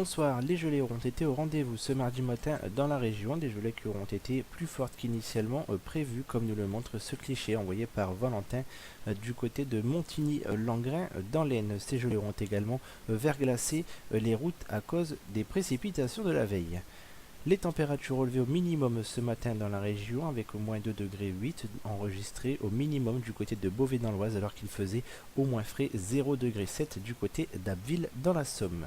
Bonsoir, les gelées auront été au rendez-vous ce mardi matin dans la région, des gelées qui auront été plus fortes qu'initialement prévues, comme nous le montre ce cliché envoyé par Valentin du côté de Montigny-Langrin dans l'Aisne. Ces gelées auront également verglacé les routes à cause des précipitations de la veille. Les températures relevées au minimum ce matin dans la région avec au moins 2,8 degrés enregistrées au minimum du côté de Beauvais dans l'Oise alors qu'il faisait au moins frais 0,7 degrés du côté d'Abbeville dans la Somme.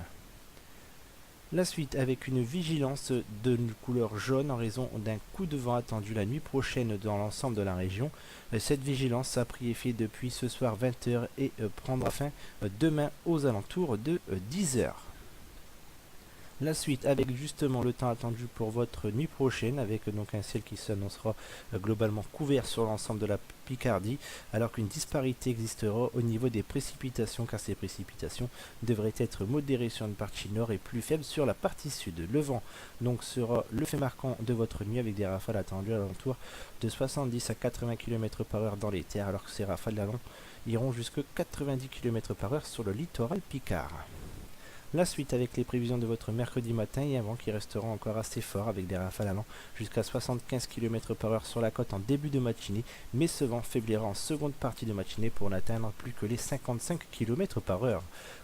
La suite avec une vigilance de couleur jaune en raison d'un coup de vent attendu la nuit prochaine dans l'ensemble de la région. Cette vigilance a pris effet depuis ce soir 20h et prendra fin demain aux alentours de 10h. La suite avec justement le temps attendu pour votre nuit prochaine avec donc un ciel qui s'annoncera globalement couvert sur l'ensemble de la Picardie alors qu'une disparité existera au niveau des précipitations car ces précipitations devraient être modérées sur une partie nord et plus faibles sur la partie sud. Le vent donc sera le fait marquant de votre nuit avec des rafales attendues à l'entour de 70 à 80 km/h dans les terres alors que ces rafales d'allons iront jusqu'à 90 km/h sur le littoral picard. La suite avec les prévisions de votre mercredi matin et un vent qui restera encore assez fort avec des rafales allant jusqu'à 75 km/h sur la côte en début de matinée, mais ce vent faiblira en seconde partie de matinée pour n'atteindre plus que les 55 km/h.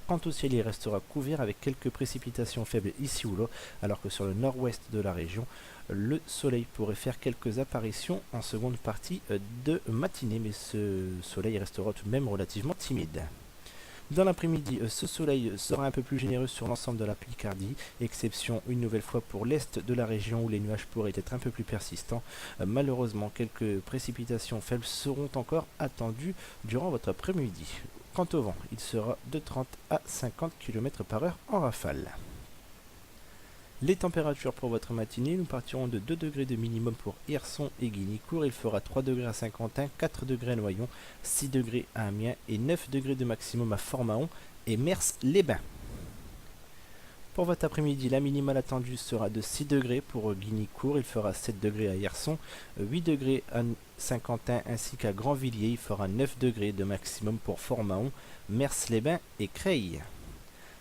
Quant au ciel, il restera couvert avec quelques précipitations faibles ici ou là, alors que sur le nord-ouest de la région, le soleil pourrait faire quelques apparitions en seconde partie de matinée, mais ce soleil restera tout de même relativement timide. Dans l'après-midi, ce soleil sera un peu plus généreux sur l'ensemble de la Picardie, exception une nouvelle fois pour l'est de la région où les nuages pourraient être un peu plus persistants. Malheureusement, quelques précipitations faibles seront encore attendues durant votre après-midi. Quant au vent, il sera de 30 à 50 km/h en rafale. Les températures pour votre matinée, nous partirons de 2 degrés de minimum pour Hirson et Guignicourt. Il fera 3 degrés à Saint-Quentin, 4 degrés à Noyon, 6 degrés à Amiens et 9 degrés de maximum à Fort-Mahon et Mers-les-Bains. Pour votre après-midi, la minimale attendue sera de 6 degrés pour Guignicourt. Il fera 7 degrés à Hirson, 8 degrés à Saint-Quentin ainsi qu'à Grandvilliers. Il fera 9 degrés de maximum pour Fort-Mahon, Mers-les-Bains et Creil.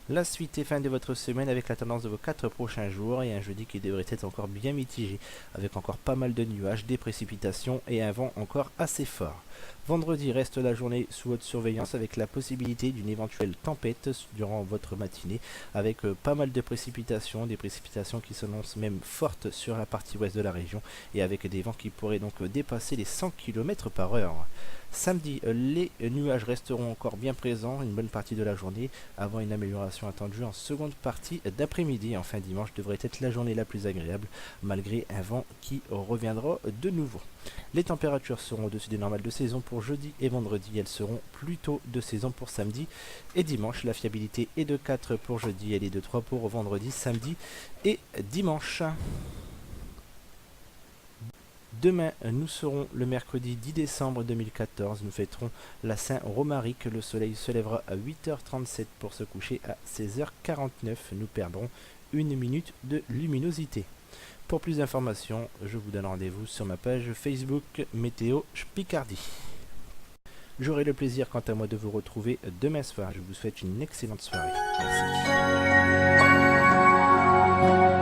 La suite et fin de votre semaine avec la tendance de vos 4 prochains jours et un jeudi qui devrait être encore bien mitigé avec encore pas mal de nuages, des précipitations et un vent encore assez fort. Vendredi reste la journée sous haute surveillance avec la possibilité d'une éventuelle tempête durant votre matinée avec pas mal de précipitations, des précipitations qui s'annoncent même fortes sur la partie ouest de la région et avec des vents qui pourraient donc dépasser les 100 km/h. Samedi, les nuages resteront encore bien présents une bonne partie de la journée avant une amélioration attendue en seconde partie d'après-midi. Enfin, dimanche devrait être la journée la plus agréable malgré un vent qui reviendra de nouveau. Les températures seront au-dessus des normales de saison pour jeudi et vendredi. Elles seront plutôt de saison pour samedi et dimanche. La fiabilité est de 4 pour jeudi, elle est de 3 pour vendredi, samedi et dimanche. Demain, nous serons le mercredi 10 décembre 2014. Nous fêterons la Saint-Romaric. Le soleil se lèvera à 8h37 pour se coucher à 16h49. Nous perdrons 1 minute de luminosité. Pour plus d'informations, je vous donne rendez-vous sur ma page Facebook Météo Picardie. J'aurai le plaisir quant à moi de vous retrouver demain soir. Je vous souhaite une excellente soirée. Merci.